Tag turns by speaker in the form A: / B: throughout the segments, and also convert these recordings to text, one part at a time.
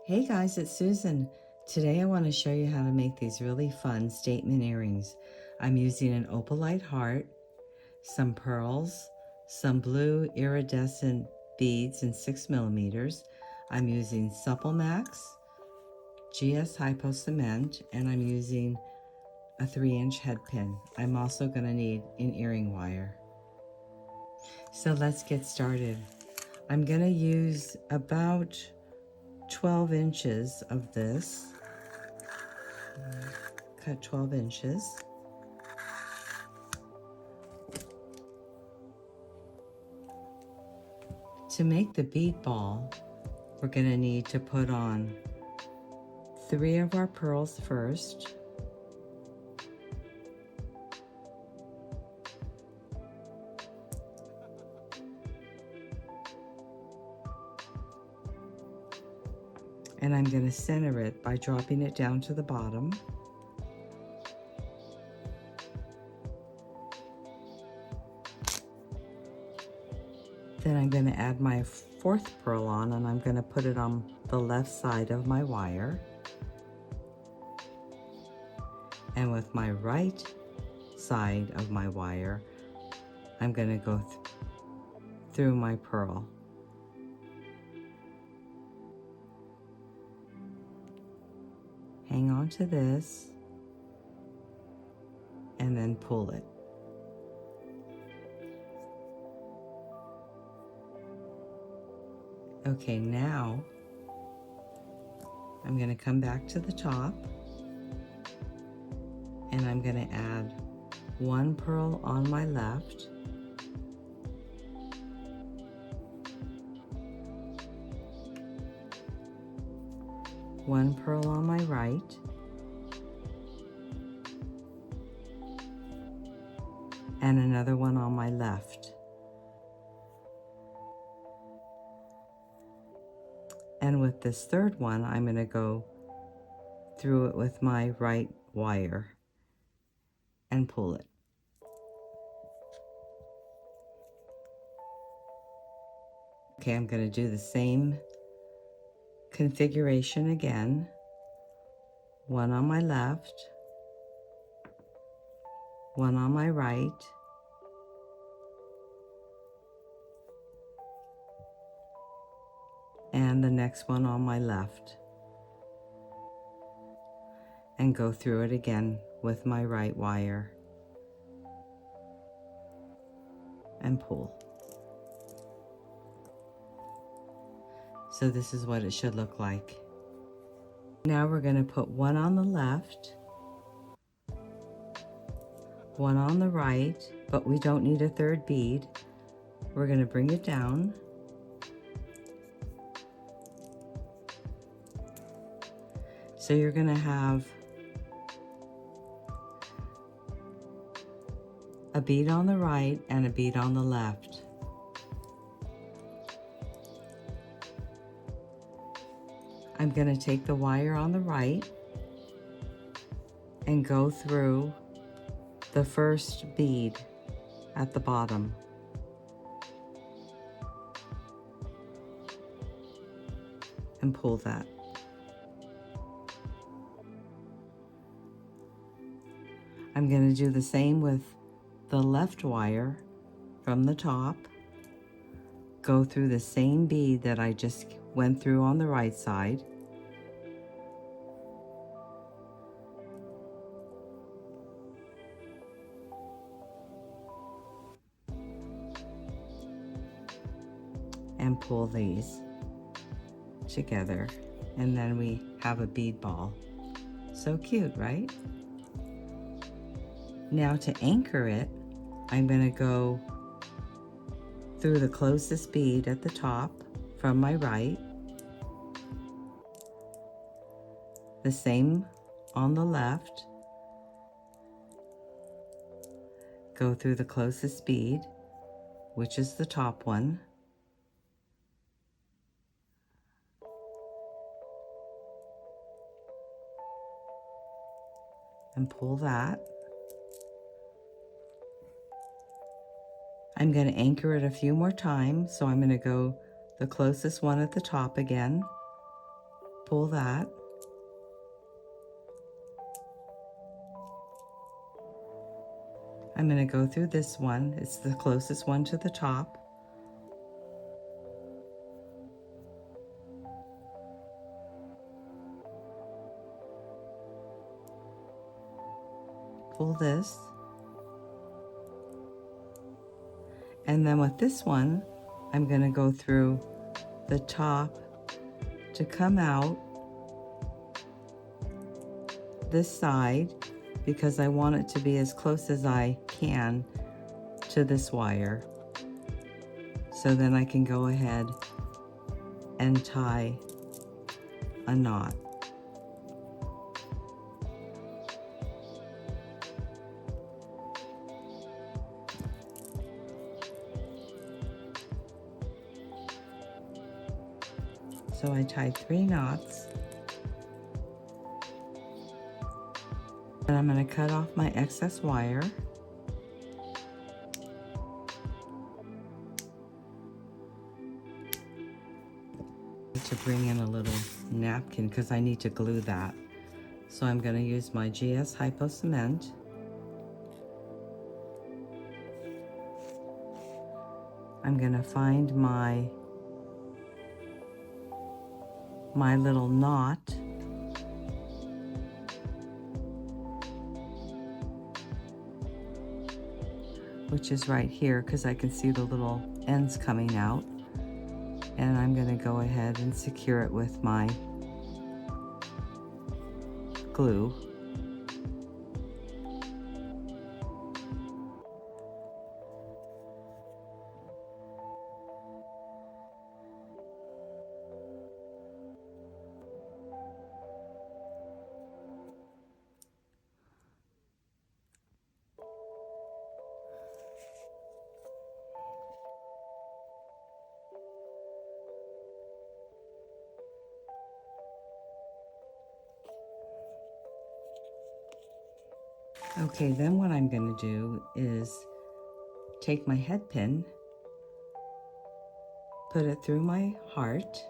A: Hey guys, it's Susan. Today I want to show you how to make these really fun statement earrings. I'm using an opalite heart, some pearls, some blue iridescent beads in 6mm. I'm using supplemax, GS hypo cement, and I'm using a 3-inch headpin. I'm also going to need an earring wire. So let's get started. I'm going to use about 12 inches of this. Cut 12 inches. To make the bead ball, we're going to need to put on 3 of our pearls first. And I'm going to center it by dropping it down to the bottom. Then I'm going to add my 4th pearl on, and I'm going to put it on the left side of my wire. And with my right side of my wire, I'm going to go through my pearl. Hang on to this and then pull it. Okay, now I'm going to come back to the top and I'm going to add 1 pearl on my left, one pearl on my right, and another one on my left. And with this 3rd one, I'm going to go through it with my right wire and pull it. Okay, I'm going to do the same configuration again. 1 on my left, 1 on my right, and the next one on my left, and go through it again with my right wire and pull. So this is what it should look like. Now we're going to put 1 on the left, 1 on the right, but we don't need a 3rd bead. We're going to bring it down. So you're going to have a bead on the right and a bead on the left. I'm going to take the wire on the right and go through the 1st bead at the bottom. And pull that. I'm going to do the same with the left wire from the top. Go through the same bead that I just went through on the right side. And pull these together, and then we have a bead ball. So cute, right? Now to anchor it, I'm going to go through the closest bead at the top from my right, the same on the left, go through the closest bead, which is the top one, and pull that. I'm going to anchor it a few more times, so I'm going to go the closest one at the top again, pull that. I'm going to go through this one. It's the closest one to the top. Pull this. And then with this one, I'm going to go through the top to come out this side because I want it to be as close as I can to this wire. So then I can go ahead and tie a knot. So I tied 3 knots. And I'm going to cut off my excess wire. To bring in a little napkin because I need to glue that. So I'm going to use my GS Hypo cement. I'm going to find my little knot. Which is right here because I can see the little ends coming out. And I'm going to go ahead and secure it with my glue. Okay, then what I'm going to do is take my head pin, put it through my heart.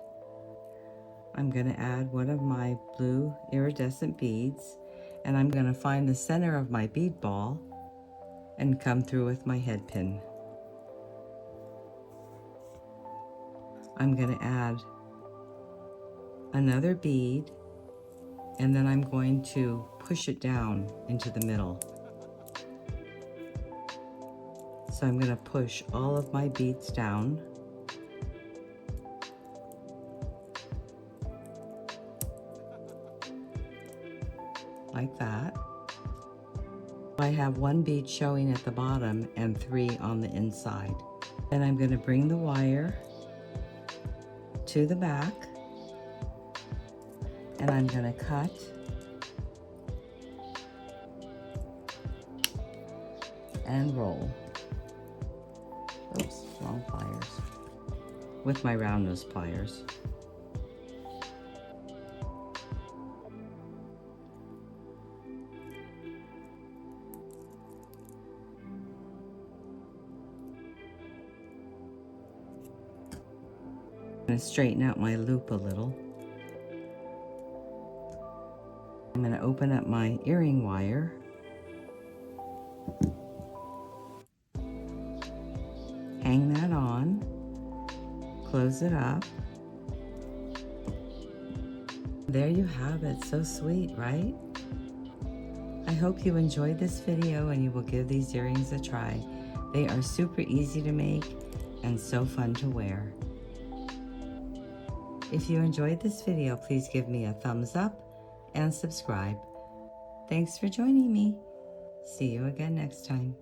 A: I'm going to add one of my blue iridescent beads, and I'm going to find the center of my bead ball and come through with my head pin. I'm going to add another bead, and then I'm going to push it down into the middle. So I'm going to push all of my beads down. Like that. I have 1 bead showing at the bottom and 3 on the inside. Then I'm going to bring the wire to the back, and I'm going to cut and roll. Oops, wrong pliers. With my round nose pliers. I'm going to straighten out my loop a little. I'm going to open up my earring wire. Hang that on. Close it up. There you have it. So sweet, right? I hope you enjoyed this video and you will give these earrings a try. They are super easy to make and so fun to wear. If you enjoyed this video, please give me a thumbs up and subscribe. Thanks for joining me. See you again next time.